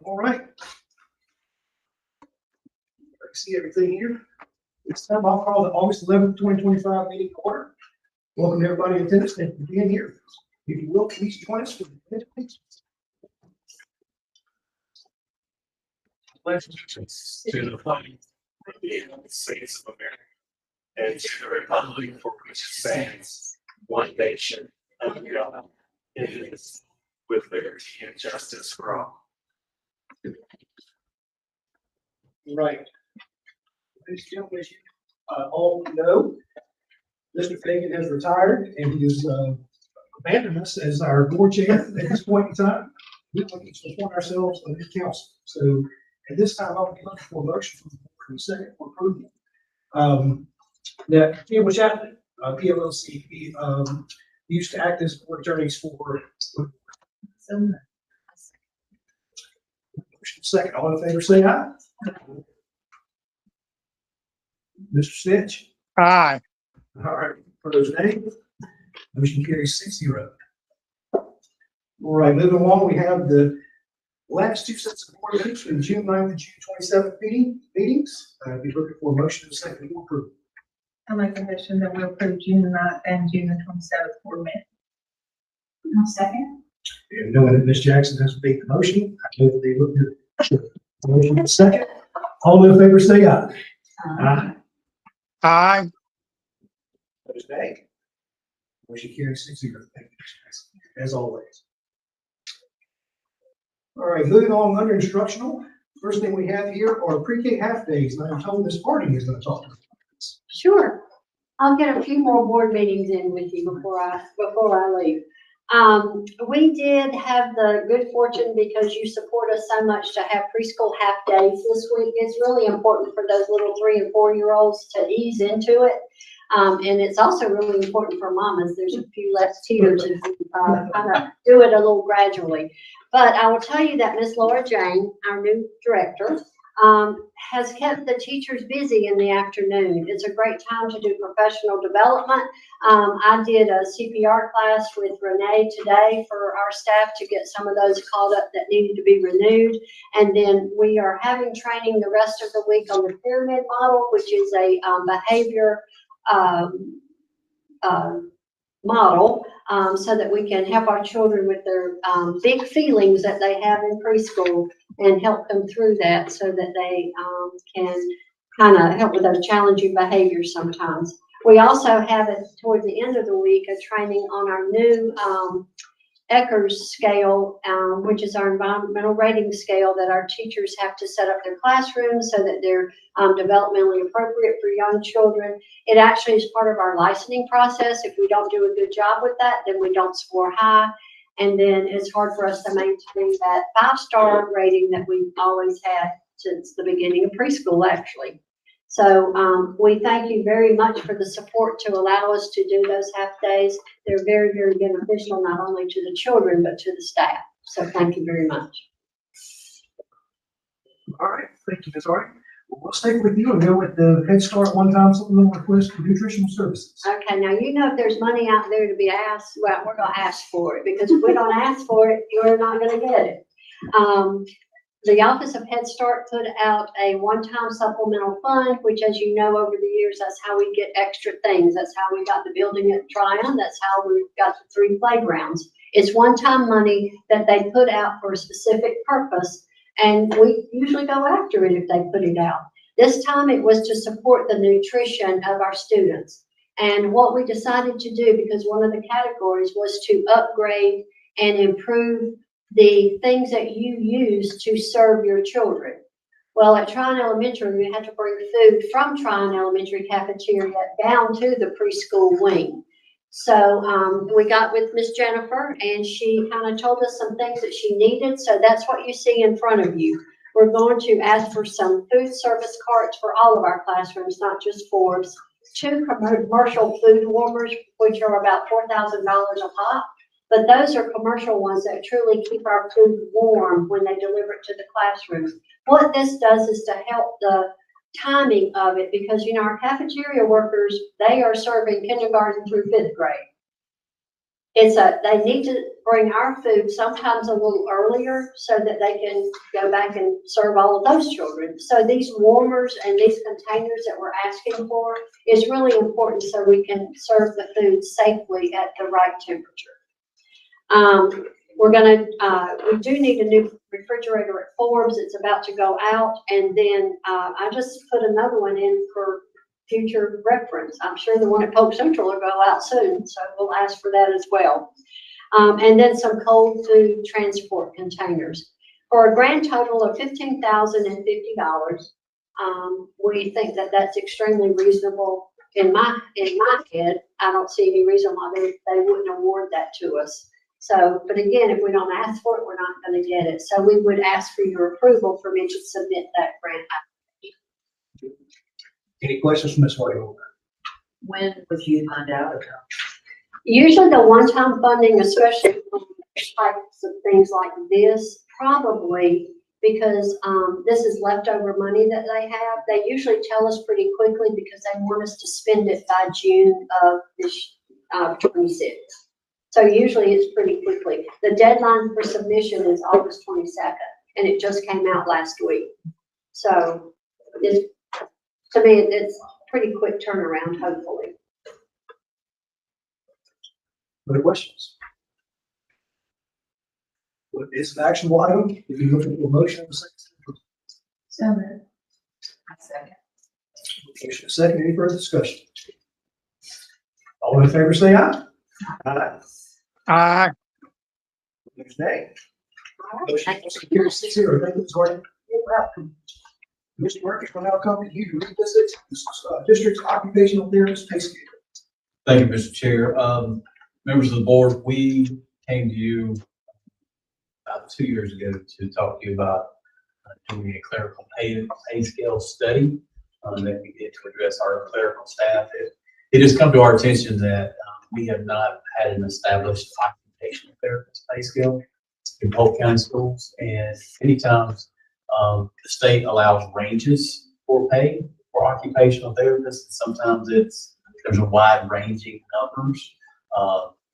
All right. I see everything here. It's time I'll call the August 11th, 2025 meeting to order. Welcome to everybody in attendance. Thank you for being here. If you will, please join us for the pledge of allegiance. Pledge allegiance to the flag of the United States of America and to the republic for which it stands, one nation, under God, indivisible, with liberty and justice for all. Right. Ladies and gentlemen, as you all know, Mr. Fagan has retired and he has abandoned us as our board chair at this point in time. We want to appoint ourselves on his council. So at this time, I'll be looking for a motion from the board in a second for approval. That Campbell Chapman, PLLC, used to act as board attorneys for. Second, all in favor, say aye. Mr. Stitch? Aye. All right, for those names, motion carries 6-0. All right, moving along, we have the last two sets of board minutes for the June 9th and June 27th meetings. I'd be looking for a motion and a second to approve. I make a motion that we approve June 9th and June 27th board minutes. I'll second. And knowing that Ms. Jackson has made the motion, I know that they look good. Motion and a second. All in favor, say aye. Aye. Aye. Opposed, nay. Motion carries 6-0. Thank you, Ms. Jackson, as always. All right, moving on under instructional. First thing we have here are pre-K half days, and I'm told Ms. Harding is going to talk to us. Sure. I'll get a few more board meetings in with you before I leave. We did have the good fortune, because you support us so much, to have preschool half days this week. It's really important for those little 3- and 4-year-olds to ease into it. And it's also really important for mamas. There's a few less tears if we kind of do it a little gradually. But I will tell you that Miss Laura Jane, our new director, has kept the teachers busy in the afternoon. It's a great time to do professional development. I did a CPR class with Renee today for our staff to get some of those caught up that needed to be renewed. And then we are having training the rest of the week on the pyramid model, which is a behavior model, so that we can help our children with their big feelings that they have in preschool and help them through that, so that they can kind of help with those challenging behaviors sometimes. We also have it toward the end of the week, a training on our new Eckers scale, which is our environmental rating scale that our teachers have to set up their classrooms so that they're developmentally appropriate for young children. It actually is part of our licensing process. If we don't do a good job with that, then we don't score high. And then it's hard for us to maintain that 5-star rating that we've always had since the beginning of preschool, actually. So we thank you very much for the support to allow us to do those half days. They're very, very beneficial, not only to the children, but to the staff. So thank you very much. All right, thank you, Ms. Harding. Well, we'll stick with you and go with the Head Start one-time supplemental request for nutritional services. Okay, now you know if there's money out there to be asked, well, we're going to ask for it, because if we don't ask for it, you're not going to get it. The Office of Head Start put out a one-time supplemental fund, which, as you know, over the years, that's how we get extra things. That's how we got the building at Tryon. That's how we got the 3 playgrounds. It's one-time money that they put out for a specific purpose, and we usually go after it if they put it out. This time it was to support the nutrition of our students. And what we decided to do, because one of the categories was to upgrade and improve the things that you use to serve your children. Well, at Tryon Elementary, we had to bring food from Tryon Elementary cafeteria down to the preschool wing. So we got with Miss Jennifer, and she kind of told us some things that she needed. So that's what you see in front of you. We're going to ask for some food service carts for all of our classrooms, not just Forbes. 2 commercial food warmers, which are about $4,000 a pop. But those are commercial ones that truly keep our food warm when they deliver it to the classrooms. What this does is to help the timing of it, because, you know, our cafeteria workers, they are serving kindergarten through 5th grade. they need to bring our food sometimes a little earlier so that they can go back and serve all of those children. So these warmers and these containers that we're asking for is really important so we can serve the food safely at the right temperature. We do need a new refrigerator at Forbes. It's about to go out, and then I just put another one in for future reference. I'm sure the one at Polk Central will go out soon, so we'll ask for that as well. And then some cold food transport containers for a grand total of $15,050. We think that that's extremely reasonable in my head. I don't see any reason why they wouldn't award that to us. So, but again, if we don't ask for it, we're not going to get it. So we would ask for your approval for me to submit that grant. Any questions from Ms. Whitehouse? When would you find out about? Usually the one-time funding, especially for types of things like this, probably because this is leftover money that they have. They usually tell us pretty quickly because they want us to spend it by June of this 26. So usually it's pretty quickly. The deadline for submission is August 22nd, and it just came out last week. So to me, it's pretty quick turnaround, hopefully. Other questions? Well, it's an actionable item. If you look at the motion, So moved. Second. motion second, any further discussion? All in favor, say aye. Aye. Aye. Next nay. Motion carries 6-0. Thank you, Ms. Harden. You're welcome. Mr. Murphy will now come to you to revisit the district's occupational therapist pay scale. Thank you, Mr. Chair. Members of the board, we came to you about 2 years ago to talk to you about doing a clerical pay scale study that we did to address our clerical staff. It has come to our attention that we have not had an established occupational therapist pay scale in Polk County schools, and many times the state allows ranges for pay for occupational therapists, and sometimes there's a wide ranging numbers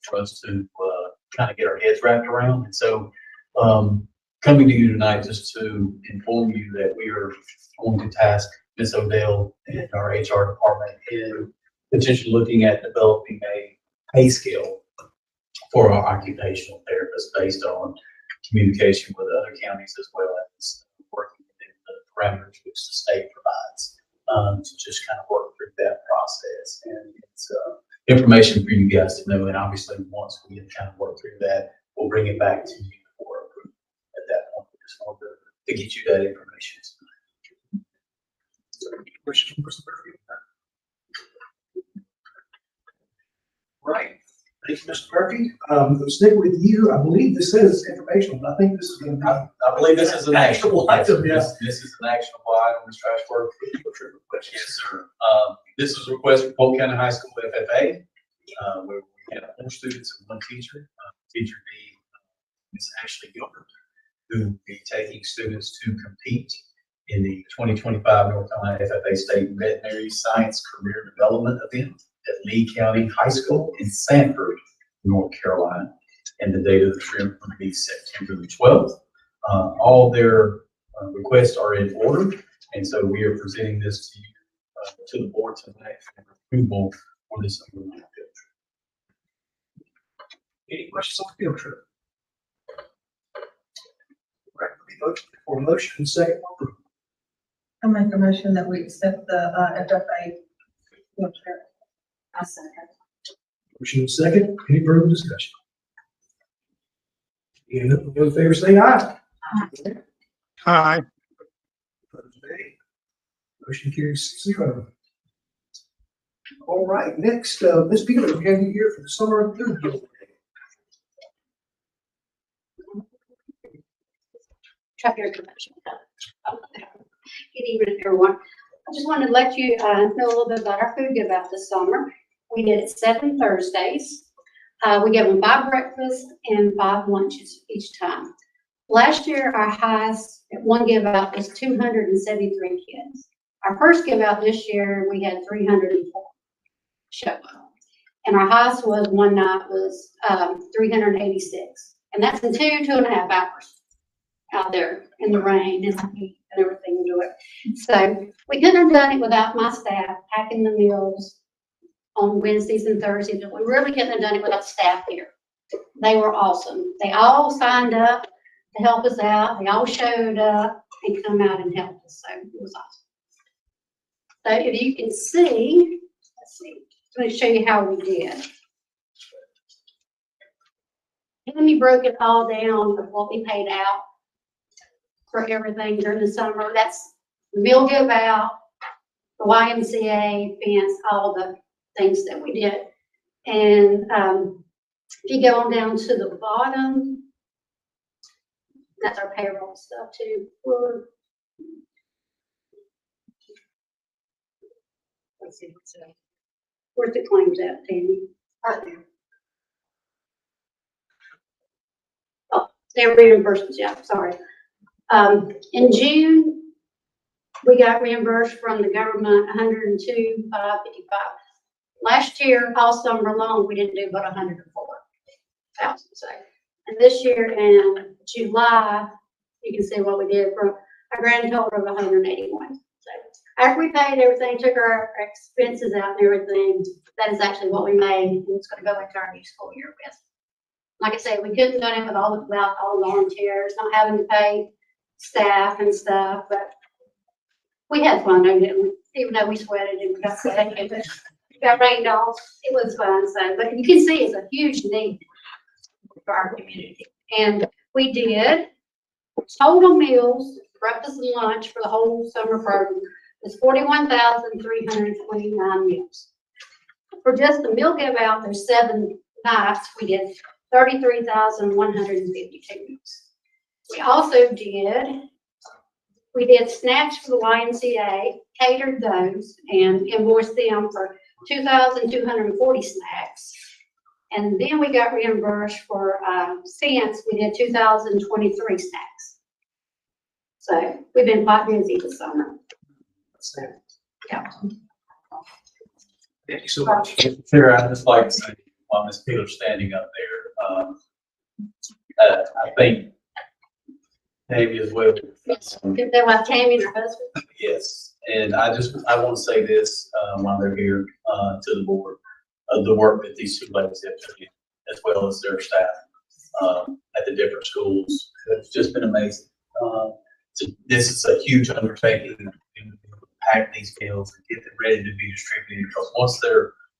for us to kind of get our heads wrapped around. And so coming to you tonight just to inform you that we are going to task Ms. Odell and our HR department in potentially looking at developing a pay scale for our occupational therapists based on communication with other counties as well as working within the parameters which the state provides to just kind of work through that process. And it's information for you guys to know. And obviously, once we kind of work through that, we'll bring it back to you for approval at that point. We just wanted to get you that information tonight. Questions from Mr. Murphy? Right. Thank you, Mr. Murphy. Stick with you. I believe this says informational, but I think this is going to be. I believe this is an actionable item. Yeah. This is an actionable item, Ms. Trashworth. Yes, sir. This is a request for Polk County High School FFA, where we have 4 students and 1 teacher. Teacher being Ms. Ashley Gilbert, who will be taking students to compete in the 2025 North Carolina FFA State Veterinary Science Career Development event at Lee County High School in Sanford, North Carolina. And the date of the trip will be September the 12th. All their requests are in order. And so we are presenting this to you, to the board tonight for approval for this field trip. Any questions on the field trip? Right, for motion second. I make a motion that we accept the FFA field trip. I second. Motion second. Any further discussion? Any in favor, say aye. Aye. Opposed, nay. Motion carries 6-0. All right, next, Ms. Peeler, we have you here for the summer food giveaway. Good evening, everyone. I just wanted to let you know a little bit about our food give out this summer. We did it 7 Thursdays. We gave them 5 breakfasts and 5 lunches each time. Last year, our highest at one give out was 273 kids. Our first give out this year, we had 304 show up. And our highest was one night was, 386. And that's in 2.5 hours out there in the rain and the heat and everything to do it. So we couldn't have done it without my staff packing the meals on Wednesdays and Thursdays. We really couldn't have done it without staff here. They were awesome. They all signed up to help us out. They all showed up and come out and helped us. So it was awesome. So if you can see, let's see, let me show you how we did. Tammy broke it all down of what we paid out for everything during the summer. That's meal give out, the YMCA, fence, all the things that we did. And if you go on down to the bottom, that's our payroll stuff too. Let's see what's that. Where's the claims at, Tammy? Right there. Oh, they're reimbursements, yeah, sorry. In June, we got reimbursed from the government $102,555. Last year, all summer long, we didn't do but $104,000. So, and this year in July, you can see what we did for a grand total of 181. So after we paid everything, took our expenses out and everything, that is actually what we made, and it's going to go into our new school year with. Like I said, we couldn't have done it without all the volunteers, not having to pay staff and stuff, but we had fun, didn't we? Even though we sweated and we got sick and got rained off, it was fun. So, but you can see it's a huge need for our community. And we did total meals, breakfast and lunch for the whole summer program was 41,329 meals. For just the meal give out, there's 7 nights, we did 33,152 meals. We also did snacks for the YMCA, catered those, and invoiced them for 2,240 snacks. And then we got reimbursed for cents. We did 2,023 snacks. So we've been quite busy this summer. Yeah. Thank you so much. Sarah, I'd just like to say, while Ms. Peeler's standing up there, I think Tammy as well. They left Tammy and her husband. Yes, and I want to say this while they're here to the board of the work that these two ladies have done, as well as their staff at the different schools. It's just been amazing. This is a huge undertaking to pack these meals and get them ready to be distributed, because once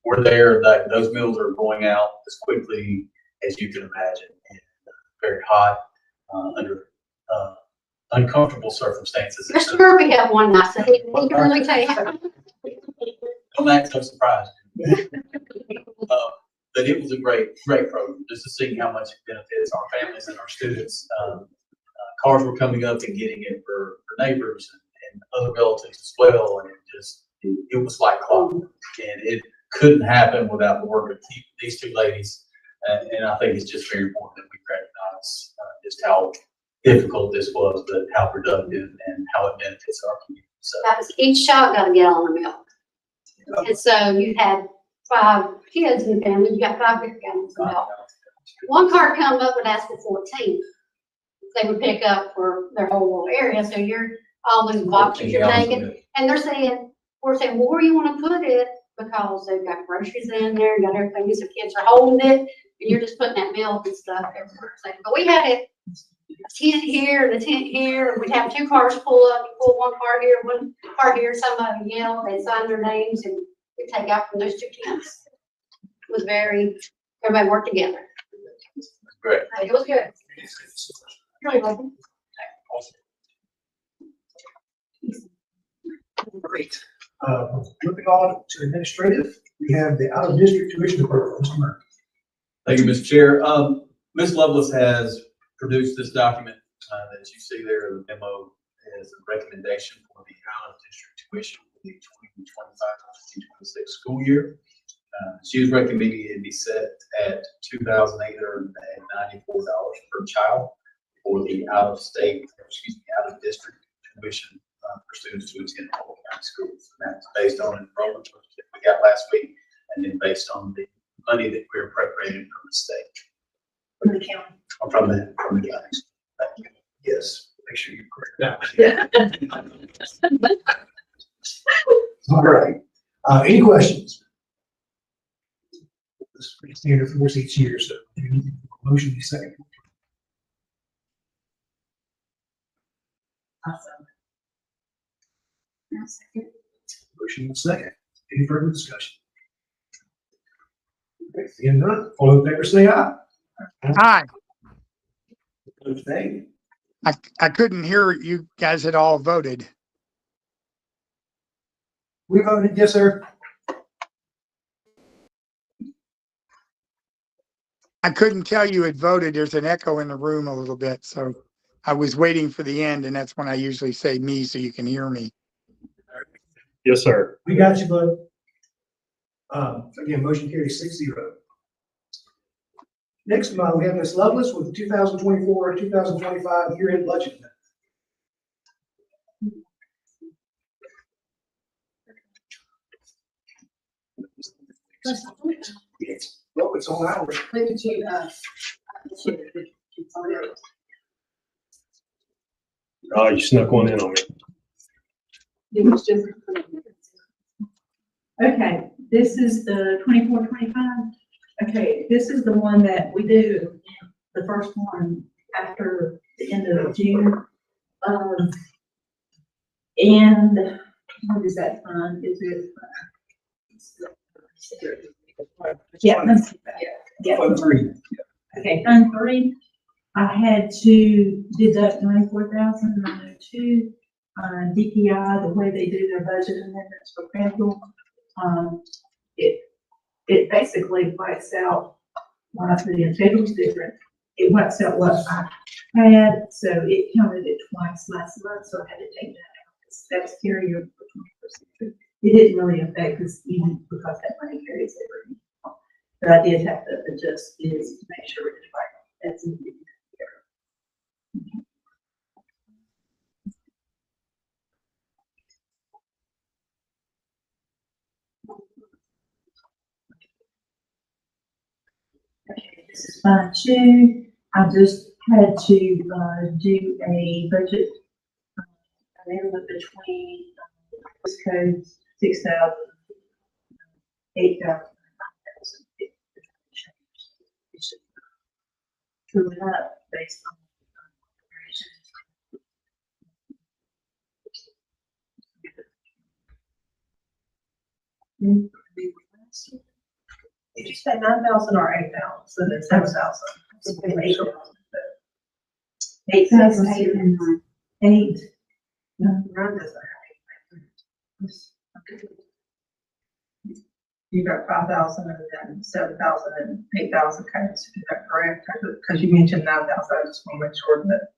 we're there, those meals are going out as quickly as you can imagine, and very hot under uncomfortable circumstances. Mr. Murphy had one night, so he can really tell you. Don't act so surprised. But it was a great program, just to see how much it benefits our families and our students. Cars were coming up and getting it for neighbors and other relatives as well, and it was like clockwork. And it couldn't happen without the work of these two ladies. And I think it's just very important that we recognize just how difficult this was, but how productive and how it benefits our community. So Each shot got a gallon of milk. And so you had 5 kids in the family, you got 5 different gallons of milk. One car come up would ask for 14. They would pick up for their whole little area. So all those boxes you're taking, and we're saying, well, where do you want to put it? Because they've got groceries in there, and got everything. So kids are holding it, and you're just putting that milk and stuff everywhere. So, but we had it, a tent here and a tent here, and we'd have 2 cars pull up. You pull one car here, one car here. Somebody yell, they sign their names, and we take out from those 2 tents. It was everybody worked together. great. It was good. Really welcome. Great. Moving on to administrative, we have the out-of-district tuition approval. Mr. Murphy. Thank you, Mr. Chair. Ms. Lovelace has produced this document that you see there, the memo, as a recommendation for the out-of-district tuition for the 2025-2026 school year. She is recommending it be set at $2,894 per child for the out-of-district tuition for students to attend Polk County schools. And that's based on enrollment that we got last week, and then based on the money that we're appropriating from the state, From the county. or from the counties. Yes, make sure you correct that. All right. Any questions? This is pretty standard for us each year, so motion be second. Awesome. Motion is second. Any further discussion? Okay, seeing none, all in favor say aye. Aye. Abstain. I couldn't hear you guys had all voted. We voted yes, sir. I couldn't tell you had voted. There's an echo in the room a little bit, so I was waiting for the end, and that's when I usually say me so you can hear me. Yes, sir. We got you, bud. Again, motion carries 6-0. Next, we have Ms. Lovelace with the 2024, 2025 year-end budget. Well, it's all ours. When did you, Oh, you snuck one in on me. it was just. Okay, this is the 24-25. Okay, this is the one that we do, the first one after the end of June. And what is that fund? Is it? Yeah. Yeah. Fund 3. Okay, Fund 3, I had to deduct 94,902. DPI, the way they do their budget amendments for federal, it basically wipes out, when I put in federal's different, it wipes out what I had, so it counted it twice last month, so I had to take that out. That's carryover for 20%. It didn't really affect us even because that money carries every month. But I did have to adjust this to make sure it's right. That's in the Okay, this is Fund 2. I just had to do a budget amendment between this code 6,000, 8,000, 9,000. It's just truly not based on operations. Did you say 9,000 or 8,000? So that's 7,000. 8,000. 8. No, run this. You got 5,000 and then 7,000 and 8,000 codes. Is that correct? Because you mentioned 9,000. I just want to make sure that.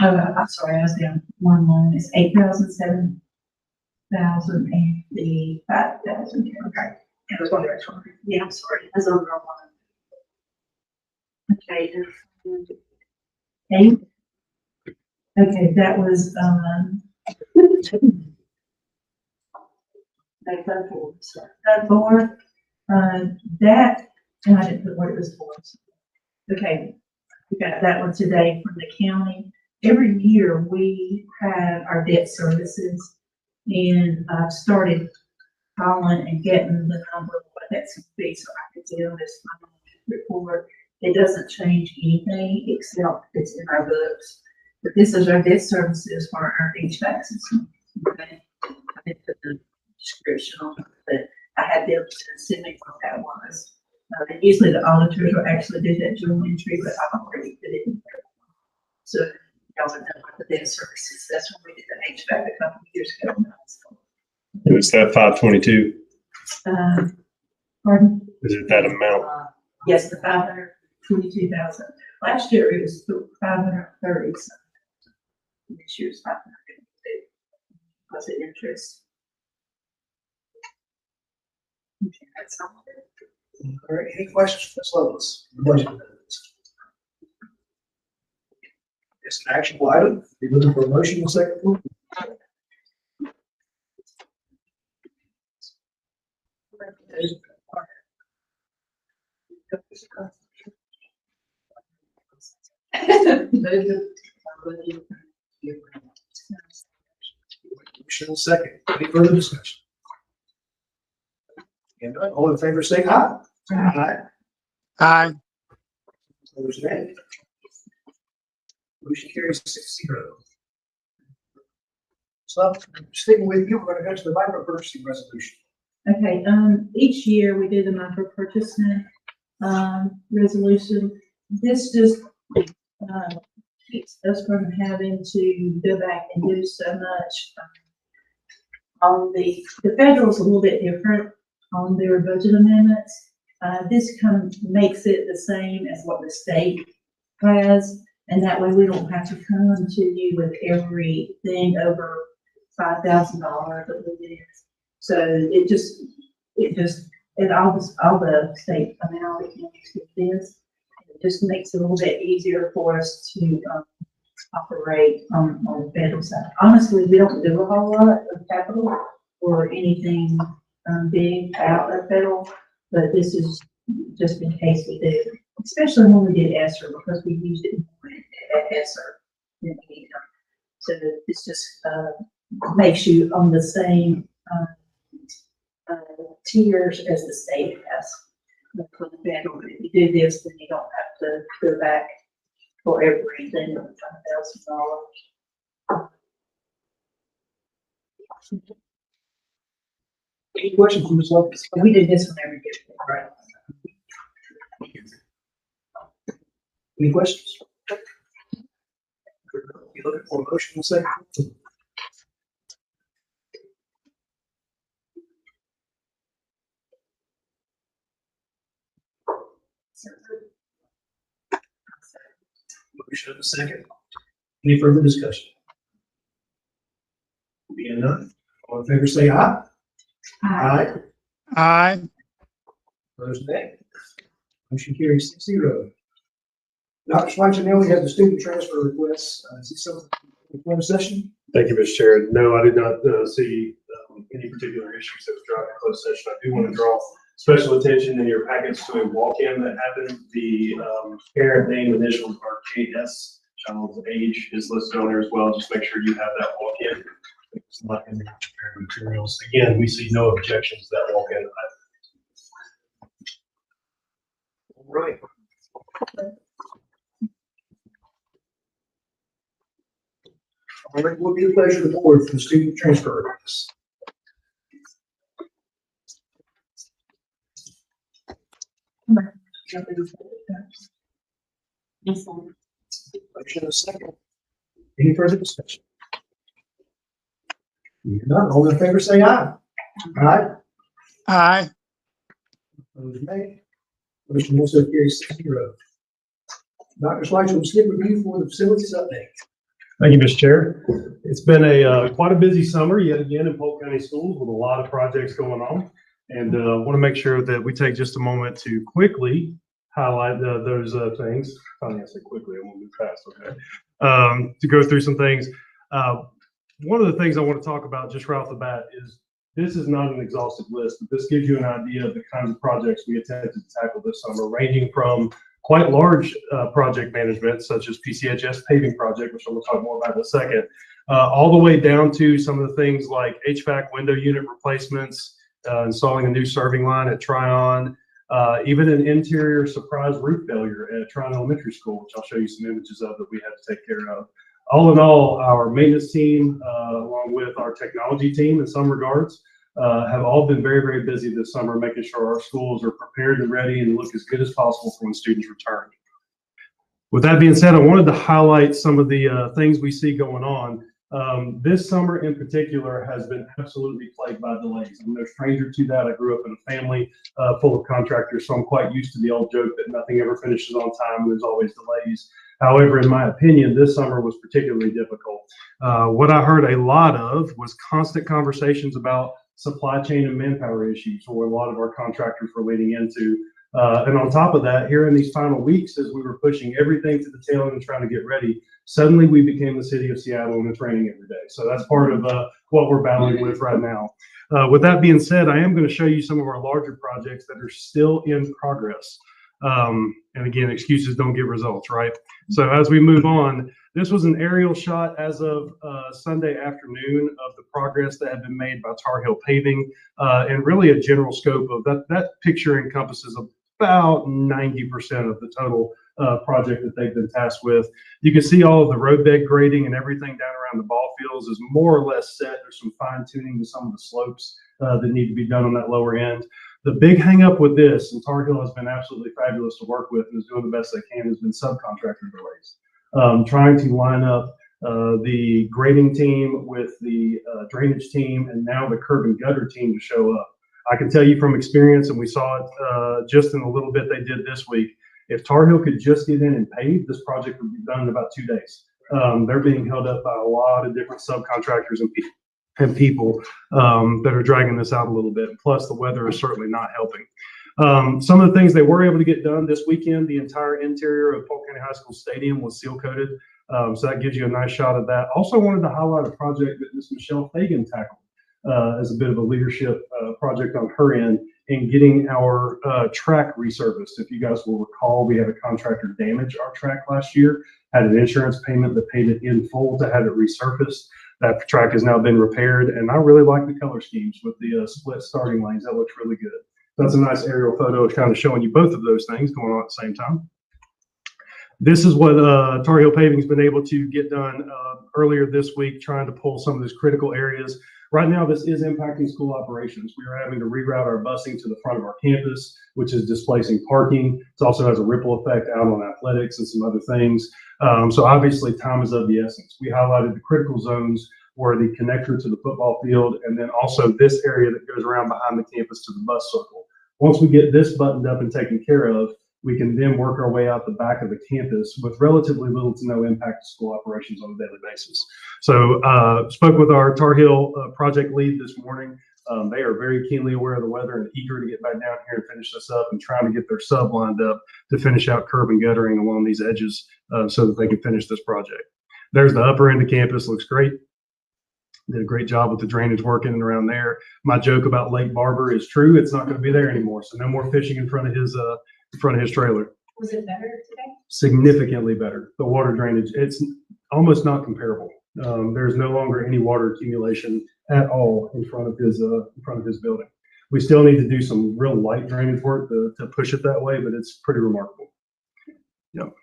I'm sorry, I was down one line. It's 8,000, 7,000, and the 5,000. Okay. I was wondering which one. Yeah, I'm sorry. That's on the wrong one. Okay. And 8. Okay, that was, Fund 4. Sorry. Fund 4, that, and I didn't put what it was for. Okay, we got that one today from the county. Every year we have our debt services, and I've started calling and getting the number of what that's going to be so I can do this report. It doesn't change anything except it's in our books. But this is our debt services for our HVAC system. Okay, I didn't put the description on it, but I had them to send me what that was. And usually the auditors will actually do that journal entry, but I've already put it in there. So y'all are done with the debt services. That's when we did the HVAC a couple of years ago. Is that 522? Pardon? Is it that amount? Yes, the 522,000. Last year it was 530. This year's 552. Was it interest? Okay, that's all. All right, any questions for Ms. Lovelace? Budget amendments. It's an actionable item. Be looking for a motion in a second. Motion and second. Any further discussion? And all in favor, say aye. Aye. Aye. Opposed, nay. Motion carries 6-0. So, sticking with you, we're gonna go to the micro purchasing resolution. Okay, each year we do the micro purchasing, resolution. This just, keeps us from having to go back and do so much. On the federal's a little bit different on their budget amendments. This kind of makes it the same as what the state has, and that way we don't have to come to you with everything over $5,000 that we did. So all the state amount we can use with this. It just makes it a little bit easier for us to operate on the federal side. Honestly, we don't do a whole lot of capital or anything big out of federal, but this is just in case we do, especially when we did ESSER, because we used it at ESSER in the meantime. So it's just makes you on the same tiers as the state has. For the federal, if you do this, then you don't have to go back for everything of $5,000. Any questions from Ms. Lopez? We did this one every year. Right. Any questions? You looking for a motion and second? Motion and second. Any further discussion? Being none, all in favor say aye. Aye. Aye. Opposed, nay. Motion carries 6-0. Dr. Schweitzer, has the student transfer request. Is this something in closed session? Thank you, Mr. Chair. No, I did not see any particular issues that was driving closed session. I do want to draw special attention in your packets to a walk-in that happened. The parent name initials are KS. Child's age is listed on there as well. Just make sure you have that walk-in. It's not in the prepared materials. Again, we see no objections to that walk-in. All right. All right, what will be the pleasure of the board for the student transfer request? Motion and second. Any further discussion? If not, all in favor say aye. Aye. Aye. Opposed, nay. Motion also carries 6-0. Dr. Schweitzer, we'll skip review for the facilities update. Thank you, Mr. Chair. It's been quite a busy summer yet again in Polk County Schools with a lot of projects going on. And want to make sure that we take just a moment to quickly highlight those things. Finally, I say quickly, I won't move fast, okay? To go through some things. One of the things I want to talk about just right off the bat is this is not an exhaustive list, but this gives you an idea of the kinds of projects we attempted to tackle this summer, ranging from quite large project management, such as PCHS paving project, which I'm going to talk more about in a second, all the way down to some of the things like HVAC window unit replacements, installing a new serving line at Tryon, even an interior surprise roof failure at Tryon Elementary School, which I'll show you some images of that we had to take care of. All in all, our maintenance team, along with our technology team in some regards, have all been very, very busy this summer, making sure our schools are prepared and ready and look as good as possible for when students return. With that being said, I wanted to highlight some of the things we see going on. This summer in particular has been absolutely plagued by delays. I'm no stranger to that. I grew up in a family full of contractors, so I'm quite used to the old joke that nothing ever finishes on time and there's always delays. However, in my opinion, this summer was particularly difficult. What I heard a lot of was constant conversations about supply chain and manpower issues, or a lot of our contractors were leading into. And on top of that, here in these final weeks, as we were pushing everything to the tail end and trying to get ready, suddenly we became the city of Seattle and it's raining every day. So that's part of what we're battling with right now. With that being said, I am going to show you some of our larger projects that are still in progress. And again, excuses don't get results, right? So as we move on, this was an aerial shot as of Sunday afternoon of the progress that had been made by Tar Heel Paving, and really a general scope of that. That picture encompasses about 90% of the total project that they've been tasked with. You can see all of the roadbed grading and everything down around the ball fields is more or less set. There's some fine tuning to some of the slopes that need to be done on that lower end. The big hang up with this, and Tar Heel has been absolutely fabulous to work with and is doing the best they can, has been subcontractor delays. Trying to line up the grading team with the drainage team and now the curb and gutter team to show up. I can tell you from experience, and we saw it just in a little bit they did this week, if Tar Heel could just get in and pave, this project would be done in about 2 days. They're being held up by a lot of different subcontractors and people that are dragging this out a little bit. Plus, the weather is certainly not helping. Some of the things they were able to get done this weekend, the entire interior of Polk County High School Stadium was seal coated. So that gives you a nice shot of that. Also wanted to highlight a project that Ms. Michelle Fagan tackled as a bit of a leadership project on her end in getting our track resurfaced. If you guys will recall, we had a contractor damage our track last year, had an insurance payment that paid it in full to have it resurfaced. That track has now been repaired, and I really like the color schemes with the split starting lanes. That looks really good. That's a nice aerial photo kind of showing you both of those things going on at the same time. This is what Tar Heel Paving's been able to get done earlier this week, trying to pull some of those critical areas. Right now, this is impacting school operations. We are having to reroute our busing to the front of our campus, which is displacing parking. It also has a ripple effect out on athletics and some other things. So obviously, time is of the essence. We highlighted the critical zones were the connector to the football field, and then also this area that goes around behind the campus to the bus circle. Once we get this buttoned up and taken care of, we can then work our way out the back of the campus with relatively little to no impact to school operations on a daily basis. So spoke with our Tar Heel project lead this morning. They are very keenly aware of the weather and eager to get back down here and finish this up and trying to get their sub lined up to finish out curb and guttering along these edges so that they can finish this project. There's the upper end of campus, looks great. Did a great job with the drainage work in and around there. My joke about Lake Barber is true. It's not going to be there anymore. So no more fishing in front of his trailer. Was it better today? Significantly better. The water drainage, it's almost not comparable. There's no longer any water accumulation at all in front of his building. We still need to do some real light drainage work to push it that way, but it's pretty remarkable. Yep.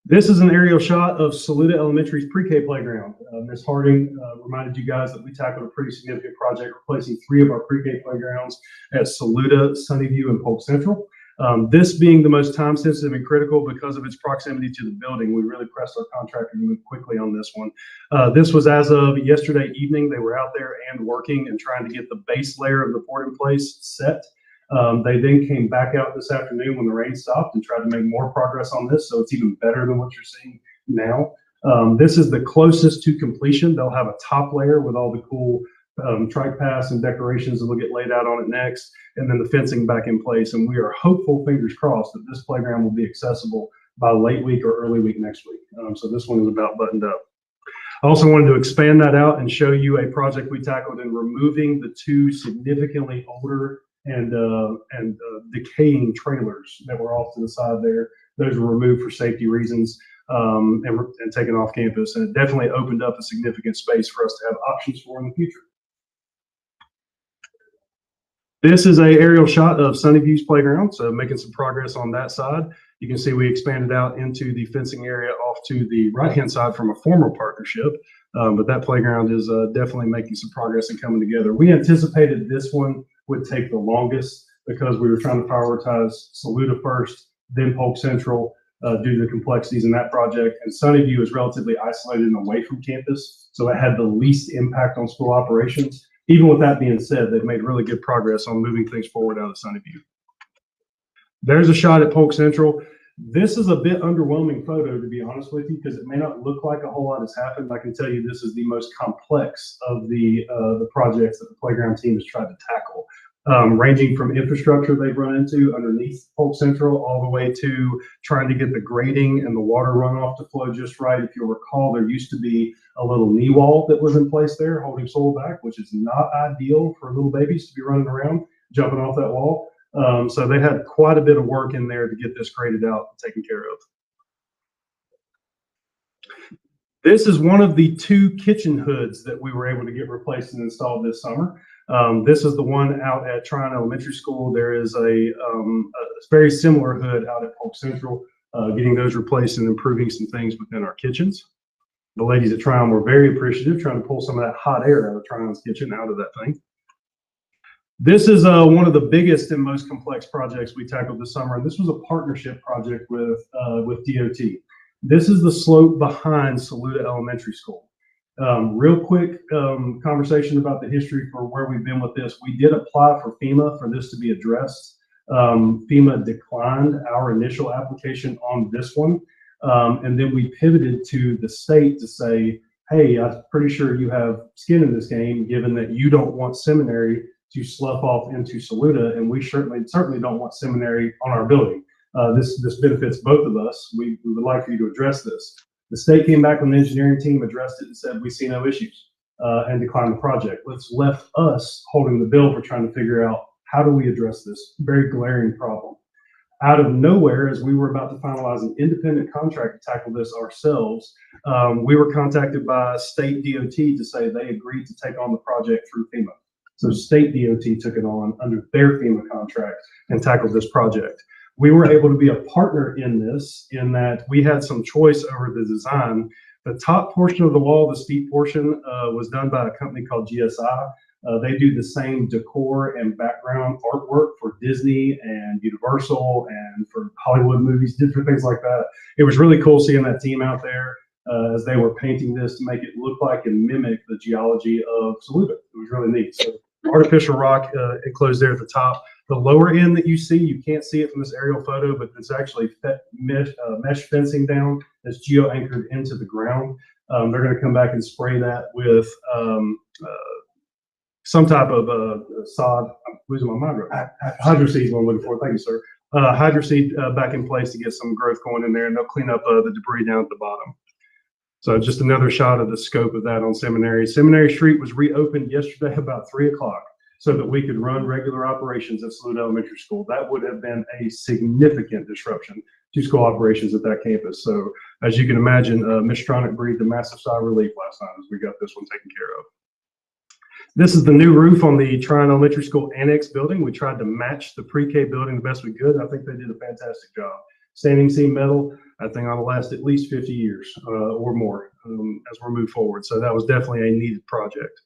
This is an aerial shot of Saluda Elementary's pre-K playground. Ms. Harding reminded you guys that we tackled a pretty significant project replacing 3 of our pre-K playgrounds at Saluda, Sunnyview, and Polk Central. This being the most time sensitive and critical because of its proximity to the building, we really pressed our contractor to move quickly on this one. This was as of yesterday evening. They were out there and working and trying to get the base layer of the port in place set. They then came back out this afternoon when the rain stopped and tried to make more progress on this. So it's even better than what you're seeing now. This is the closest to completion. They'll have a top layer with all the cool trike paths and decorations that will get laid out on it next, and then the fencing back in place. And we are hopeful, fingers crossed, that this playground will be accessible by late week or early week next week. So this one is about buttoned up. I also wanted to expand that out and show you a project we tackled in removing the 2 significantly older and decaying trailers that were off to the side there. Those were removed for safety reasons and taken off campus. And it definitely opened up a significant space for us to have options for in the future. This is an aerial shot of Sunnyview's playground, so making some progress on that side. You can see we expanded out into the fencing area off to the right-hand side from a former partnership, but that playground is definitely making some progress and coming together. We anticipated this one would take the longest because we were trying to prioritize Saluda first, then Polk Central due to the complexities in that project. And Sunnyview is relatively isolated and away from campus, so it had the least impact on school operations. Even with that being said, they've made really good progress on moving things forward out of Sunnyview. There's a shot at Polk Central. This is a bit underwhelming photo, to be honest with you, because it may not look like a whole lot has happened. I can tell you this is the most complex of the projects that the playground team has tried to tackle, ranging from infrastructure they've run into underneath Polk Central all the way to trying to get the grading and the water runoff to flow just right. If you'll recall, there used to be a little knee wall that was in place there holding soil back, which is not ideal for little babies to be running around, jumping off that wall. So they had quite a bit of work in there to get this graded out and taken care of. This is one of the 2 kitchen hoods that we were able to get replaced and installed this summer. This is the one out at Tryon Elementary School. There is a very similar hood out at Polk Central, getting those replaced and improving some things within our kitchens. The ladies at Tryon were very appreciative, trying to pull some of that hot air out of Tryon's kitchen, out of that thing. This is one of the biggest and most complex projects we tackled this summer, and this was a partnership project with DOT. This is the slope behind Saluda Elementary School. Real quick conversation about the history for where we've been with this. We did apply for FEMA for this to be addressed. FEMA declined our initial application on this one. And then we pivoted to the state to say, hey, I'm pretty sure you have skin in this game, given that you don't want seminary to slough off into Saluda, and we certainly don't want seminary on our building. This benefits both of us. We would like for you to address this. The state came back when the engineering team addressed it and said, we see no issues, and declined the project. It's left us holding the bill for trying to figure out how do we address this very glaring problem. Out of nowhere, as we were about to finalize an independent contract to tackle this ourselves, we were contacted by state DOT to say they agreed to take on the project through FEMA. So state DOT took it on under their FEMA contract and tackled this project. We were able to be a partner in this, in that we had some choice over the design. The top portion of the wall, the steep portion, was done by a company called GSI. They do the same decor and background artwork for Disney and Universal and for Hollywood movies, different things like that. It was really cool seeing that team out there as they were painting this to make it look like and mimic the geology of Saluda. It was really neat. So artificial rock enclosed there at the top. The lower end that you see, you can't see it from this aerial photo, but it's actually mesh fencing down that's geo-anchored into the ground. They're going to come back and spray that with some type of sod. I'm losing my mind right now. Hydroseed is what I'm looking for. Thank you, sir. Hydroseed back in place to get some growth going in there, and they'll clean up the debris down at the bottom. So just another shot of the scope of that on Seminary. Seminary Street was reopened yesterday about 3 o'clock so that we could run regular operations at Saluda Elementary School. That would have been a significant disruption to school operations at that campus. So as you can imagine, Ms. Stronach breathed a massive sigh of relief last night as we got this one taken care of. This is the new roof on the Tryon Elementary School Annex building. We tried to match the pre-K building the best we could. I think they did a fantastic job. Standing seam metal, that thing ought to last at least 50 years or more as we move forward. So that was definitely a needed project.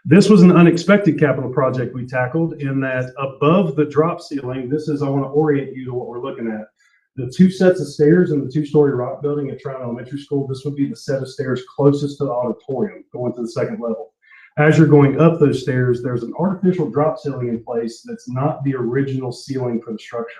This was an unexpected capital project we tackled in that above the drop ceiling, this is, I want to orient you to what we're looking at. The 2 sets of stairs in the 2-story rock building at Tryon Elementary School, this would be the set of stairs closest to the auditorium going to the 2nd level. As you're going up those stairs, there's an artificial drop ceiling in place that's not the original ceiling for the structure.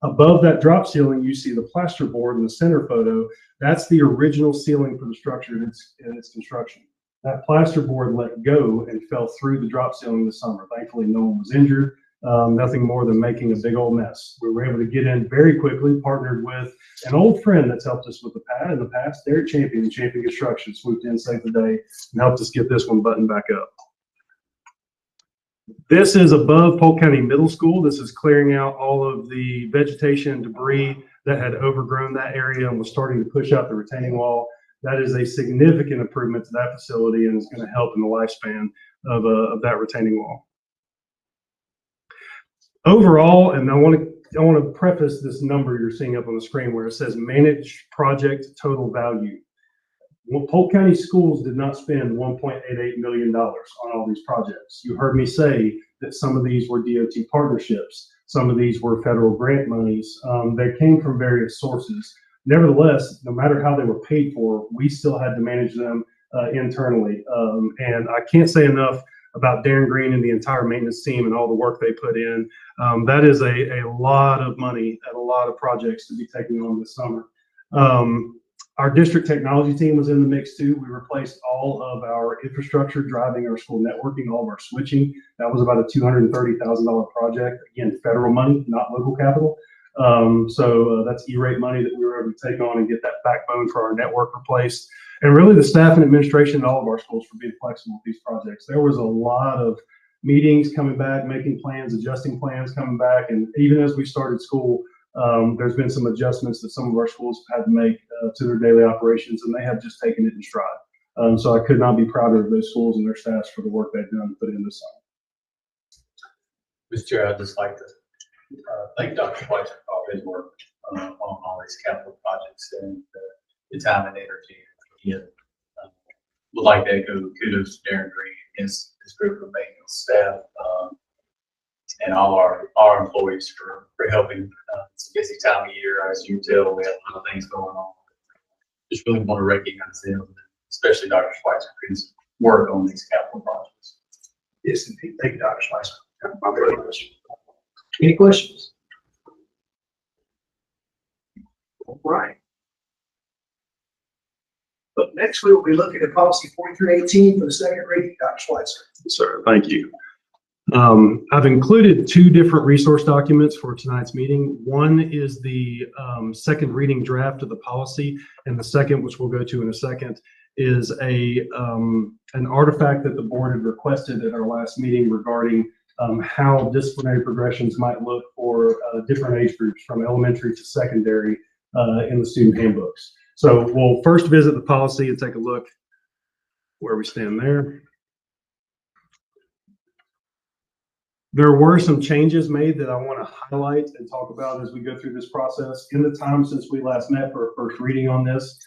Above that drop ceiling, you see the plasterboard in the center photo. That's the original ceiling for the structure in its construction. That plasterboard let go and fell through the drop ceiling this summer. Thankfully, no one was injured. Nothing more than making a big old mess. We were able to get in very quickly, partnered with an old friend that's helped us with in the past, Derek Champion Construction, swooped in, saved the day, and helped us get this one buttoned back up. This is above Polk County Middle School. This is clearing out all of the vegetation and debris that had overgrown that area and was starting to push out the retaining wall. That is a significant improvement to that facility and is going to help in the lifespan of that retaining wall. Overall, and I want to preface this number you're seeing up on the screen where it says managed project total value. Well, Polk County Schools did not spend $1.88 million on all these projects. You heard me say that some of these were DOT partnerships. Some of these were federal grant monies. They came from various sources. Nevertheless, no matter how they were paid for, we still had to manage them internally. And I can't say enough about Darren Green and the entire maintenance team and all the work they put in. That is a lot of money and a lot of projects to be taken on this summer. Our district technology team was in the mix too. We replaced all of our infrastructure driving our school networking, all of our switching. That was about a $230,000 project. Again, federal money, not local capital. So that's E-rate money that we were able to take on and get that backbone for our network replaced. And really the staff and administration at all of our schools for being flexible with these projects. There was a lot of meetings, coming back, making plans, adjusting plans, coming back. And even as we started school, there's been some adjustments that some of our schools have had to make to their daily operations, and they have just taken it in stride. So I could not be prouder of those schools and their staffs for the work they've done to put in this summer. Mr. Chair, I'd just like to thank Dr. Schweitzer for all his work on all these capital projects and the time and energy. Again, would like to echo kudos to Darren Green and his group of maintenance staff and all our employees for helping. It's a busy time of year, as you can tell. We have a lot of things going on. Just really want to recognize them, especially Dr. Schweitzer for his work on these capital projects. Yes, indeed. Thank you, Dr. Schweitzer. My very much. Any questions? All right. But next we will be looking at policy 4318 for the second reading. Dr. Schweitzer. Yes, sir. Thank you. I've included two different resource documents for tonight's meeting. One is the second reading draft of the policy, and the second, which we'll go to in a second, is an artifact that the board had requested at our last meeting regarding how disciplinary progressions might look for different age groups from elementary to secondary in the student handbooks. So we'll first visit the policy and take a look where we stand there. There were some changes made that I want to highlight and talk about as we go through this process. In the time since we last met for a first reading on this,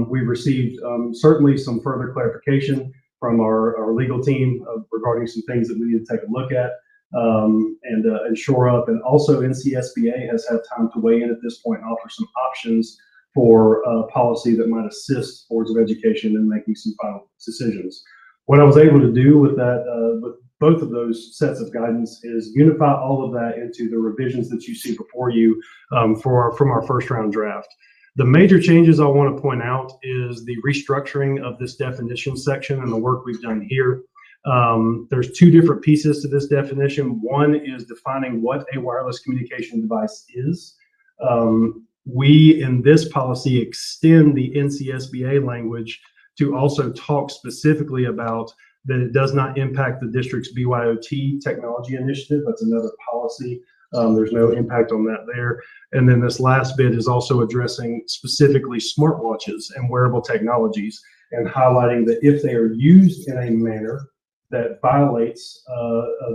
we received certainly some further clarification from our legal team regarding some things that we need to take a look at and shore up. And also NCSBA has had time to weigh in at this point and offer some options for policy that might assist boards of education in making some final decisions. What I was able to do with that, with both of those sets of guidance, is unify all of that into the revisions that you see before you from our first round draft. The major changes I want to point out is the restructuring of this definition section and the work we've done here. There's two different pieces to this definition. One is defining what a wireless communication device is. We, in this policy, extend the NCSBA language to also talk specifically about that it does not impact the district's BYOT technology initiative. That's another policy. There's no impact on that there. And then this last bit is also addressing specifically smartwatches and wearable technologies and highlighting that if they are used in a manner that violates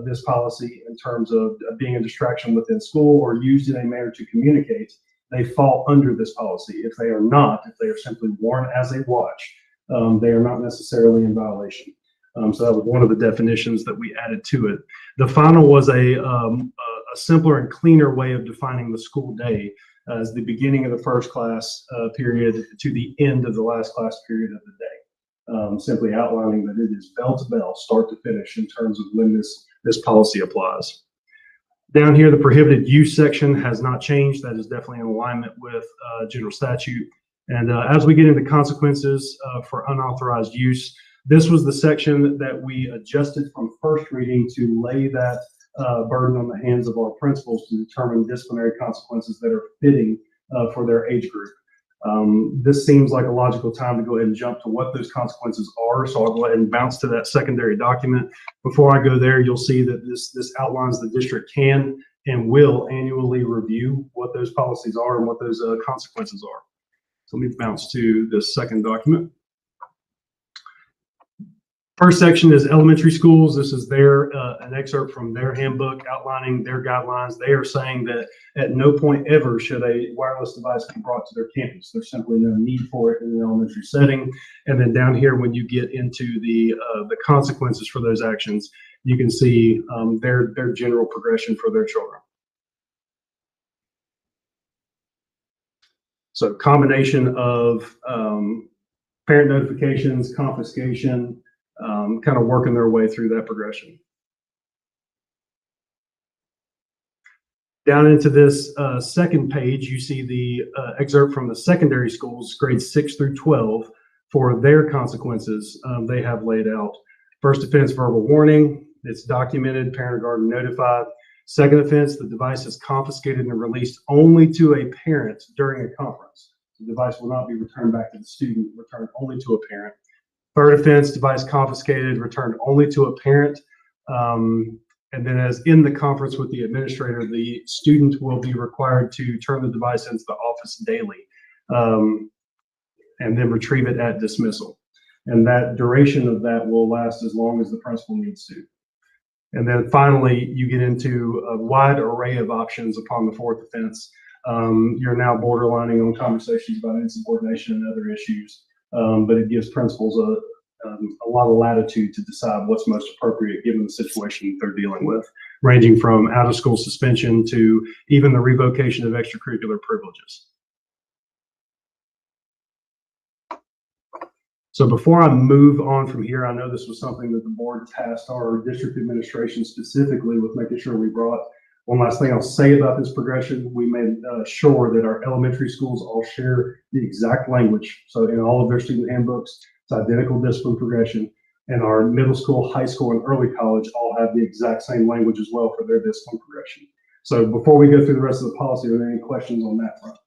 this policy in terms of being a distraction within school or used in a manner to communicate, they fall under this policy. If they are not, if they are simply worn as a watch, they are not necessarily in violation. So that was one of the definitions that we added to it. The final was a simpler and cleaner way of defining the school day as the beginning of the first class period to the end of the last class period of the day. Simply outlining that it is bell to bell, start to finish in terms of when this policy applies. Down here, the prohibited use section has not changed. That is definitely in alignment with general statute. And as we get into consequences for unauthorized use, this was the section that we adjusted from first reading to lay that burden on the hands of our principals to determine disciplinary consequences that are fitting for their age group. This seems like a logical time to go ahead and jump to what those consequences are. So I'll go ahead and bounce to that secondary document. Before I go there, you'll see that this outlines the district can and will annually review what those policies are and what those consequences are. So let me bounce to this second document. First section is elementary schools. This is an excerpt from their handbook outlining their guidelines. They are saying that at no point ever should a wireless device be brought to their campus. There's simply no need for it in an elementary setting. And then down here, when you get into the consequences for those actions, you can see their general progression for their children. So combination of parent notifications, confiscation, kind of working their way through that progression. Down into this second page, you see the excerpt from the secondary schools, grades 6 through 12, for their consequences they have laid out. First offense, verbal warning. It's documented, parent or guardian notified. Second offense, the device is confiscated and released only to a parent during a conference. The device will not be returned back to the student, returned only to a parent. Third offense, device confiscated, returned only to a parent And then as in the conference with the administrator, the student will be required to turn the device into the office daily, and then retrieve it at dismissal. And that duration of that will last as long as the principal needs to. And then finally, you get into a wide array of options upon the fourth offense. You're now borderlining on conversations about insubordination and other issues, but it gives principals a lot of latitude to decide what's most appropriate given the situation they're dealing with, ranging from out of school suspension to even the revocation of extracurricular privileges. So before I move on from here, I know this was something that the board tasked our district administration specifically with making sure we brought. One last thing I'll say about this progression, we made sure that our elementary schools all share the exact language. So in all of their student handbooks, it's identical discipline progression. And our middle school, high school, and early college all have the exact same language as well for their discipline progression. So before we go through the rest of the policy, are there any questions on that front?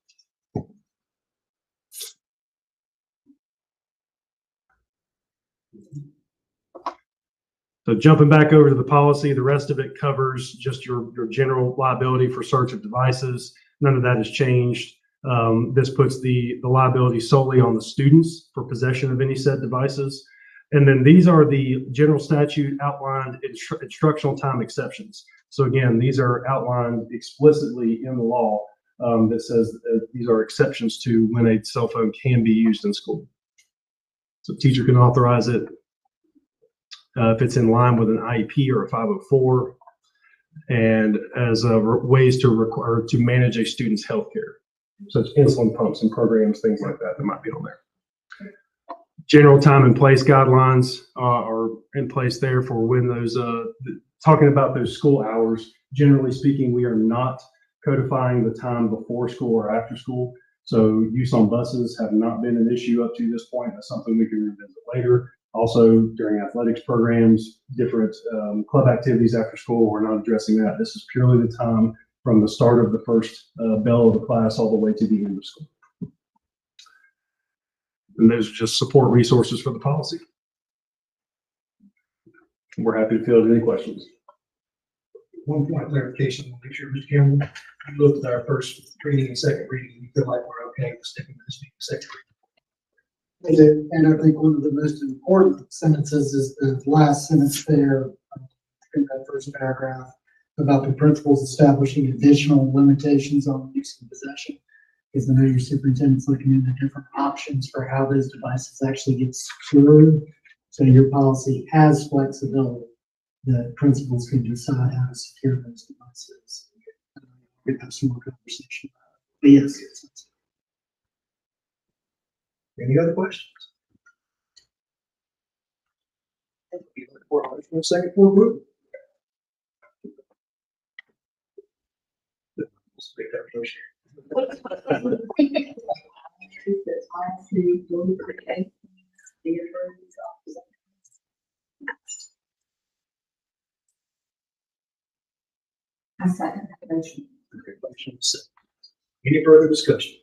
So jumping back over to the policy, the rest of it covers just your general liability for search of devices. None of that has changed. This puts the liability solely on the students for possession of any said devices. And then these are the general statute outlined instructional time exceptions. So again, these are outlined explicitly in the law that says these are exceptions to when a cell phone can be used in school. So teacher can authorize it if it's in line with an IEP or a 504, and as ways to manage a student's health care, such as insulin pumps and programs, things like that might be on there. General time and place guidelines are in place there for when those, talking about those school hours. Generally speaking, we are not codifying the time before school or after school. So use on buses have not been an issue up to this point. That's something we can revisit later. Also, during athletics programs, different club activities after school, we're not addressing that. This is purely the time from the start of the first bell of the class all the way to the end of school. And those are just support resources for the policy. We're happy to field any questions. One point of clarification, make sure, Mr. Campbell, you looked at our first reading and second reading, you feel like we're okay with sticking with this being the second reading. And I think one of the most important sentences is the last sentence there in that first paragraph about the principals establishing additional limitations on use and possession. Because I know your superintendent's looking into different options for how those devices actually get secured. So your policy has flexibility that principals can decide how to secure those devices. We have some more conversation about it. But yes. Any other questions? Second for approval. Make that motion. I second that motion. Okay, motion is second. Any further discussion?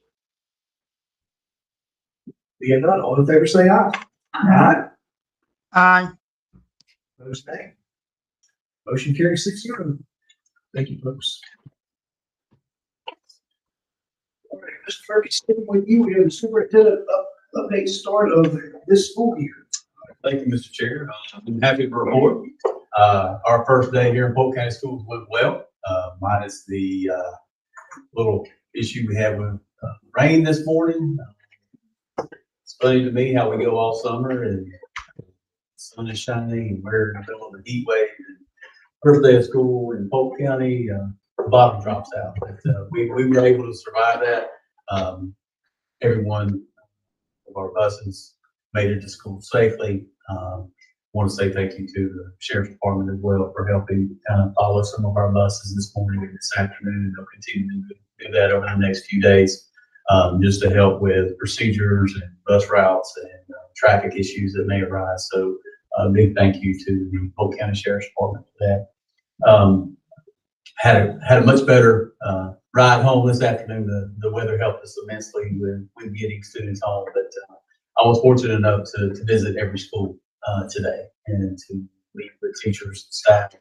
Being none, all in favor say aye. Aye. Aye. Opposed, nay. Motion carries 6-0. Thank you, folks. All right, Mr. Ferguson, sticking with you, we have the superintendent update start of this school year. Thank you, Mr. Chair. I'm happy to report. Our first day here in Polk County Schools went well, minus the little issue we had with rain this morning. It's funny to me how we go all summer and the sun is shining and we're in the middle of a heat wave. And first day of school in Polk County, the bottom drops out. But we were able to survive that. Every one of our buses made it to school safely. Want to say thank you to the Sheriff's Department as well for helping kind of follow some of our buses this morning and this afternoon, and they'll continue to do that over the next few days, just to help with procedures and bus routes and traffic issues that may arise. So a big thank you to the Polk County Sheriff's Department for that. Had a much better ride home this afternoon. The weather helped us immensely with getting students home, but I was fortunate enough to visit every school today and to meet with teachers, staff,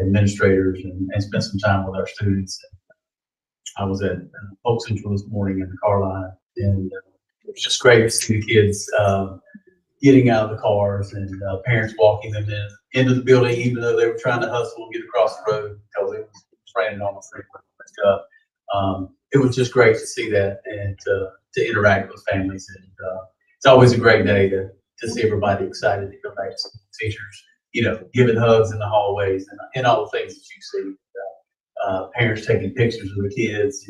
administrators, and spend some time with our students. I was at Polk Central this morning in the car line, and it was just great to see the kids getting out of the cars and parents walking them into the building, even though they were trying to hustle and get across the road because it was raining on the freeway and stuff. It was just great to see that and to interact with families. And it's always a great day to see everybody excited to go back to school. Teachers, giving hugs in the hallways and all the things that you see. Parents taking pictures of the kids.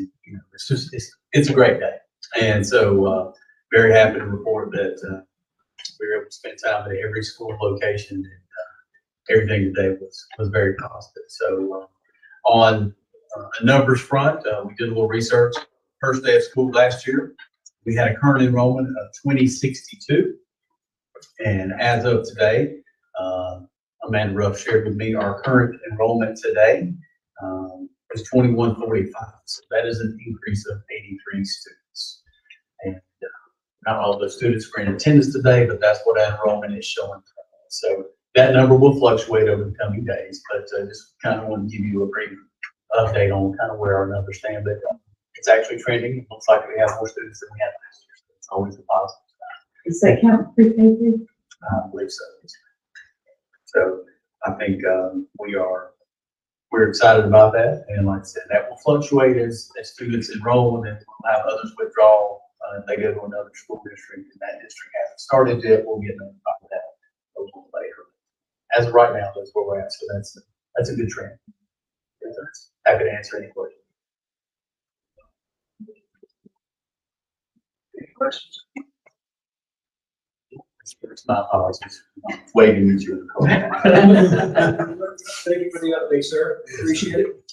It's a great day. And so very happy to report that we were able to spend time at every school location, and everything today was very positive. So on a numbers front, we did a little research. First day of school last year, we had a current enrollment of 2062. And as of today, Amanda Ruff shared with me our current enrollment today is 2145. So that is an increase of 83 students. And not all of those students were in attendance today, but that's what our enrollment is showing. So that number will fluctuate over the coming days, but just kind of want to give you a brief update on kind of where our numbers stand. But it's actually trending. It looks like we have more students than we had last year. So it's always a positive sign. Does that count pre-K too? I believe so. So I think we're excited about that. And like I said, that will fluctuate as students enroll, and then we'll have others withdraw. If they go to another school district and that district hasn't started yet, we'll get notified of that a little later. As of right now, that's where we're at. So that's a good trend. Happy to answer any questions. Any questions? It's my apologies. Waving at you in the car. Thank you for the update, sir. Appreciate it.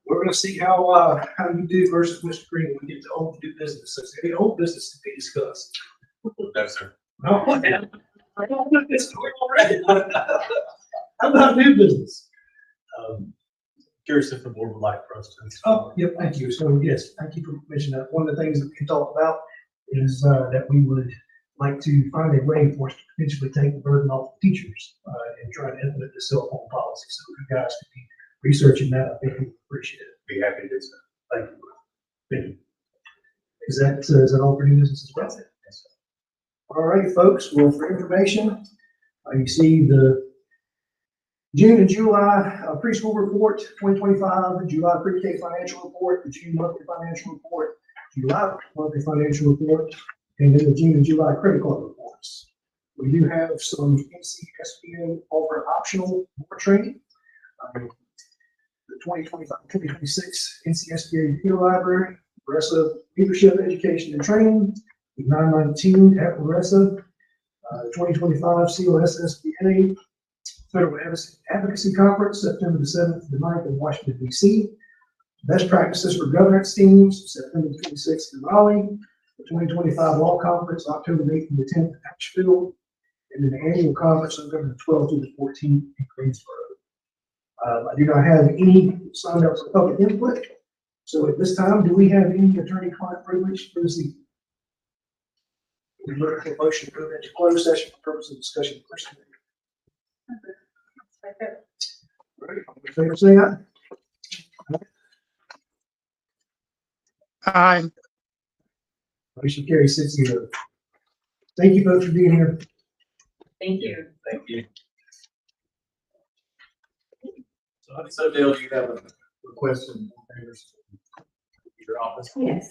We're gonna see how you do versus Mr. Green when we get to old new business. So any old business to be discussed. No, sir. Oh, man. I don't know this story already. How about new business? Curious if the board would like for us to. Oh, yep, thank you. So yes, thank you for mentioning that. One of the things that we talked about is that we would like to find a way for us to potentially take the burden off the teachers and try to implement the cell phone policy. So if you guys could be researching that, I think we would appreciate it. Be happy to do so. Thank you. Thank you. Is that all for new business as well? Yes, sir. All right, folks. Well, for information, you see the June and July preschool report, 2025, the July pre-K financial report, the June monthly financial report, July monthly financial report, and then the June and July credit card reports. We do have some NCSBA offer optional board training. The 2025-2026 NCSBA Field Library, Progressive Leadership Education and Training, the 919 at Progressive, 2025 COSSBA Federal Advocacy Conference, September the 7th to the 9th in Washington, D.C. Best Practices for Governance Teams, September the 26th in Raleigh. The 2025 Law Conference, October the 8th to the 10th in Asheville. And then the annual conference, November the 12th to the 14th in Greensboro. I do not have any signed up for public input. So at this time, do we have any attorney-client privilege for this evening? We look at a motion to move into closed session for purpose of discussion of personnel. All right, all in favor, say aye. Aye. Motion carries 6-0. Thank you both for being here. Thank you. Thank you. So Dale, do you have a request in your office? Yes.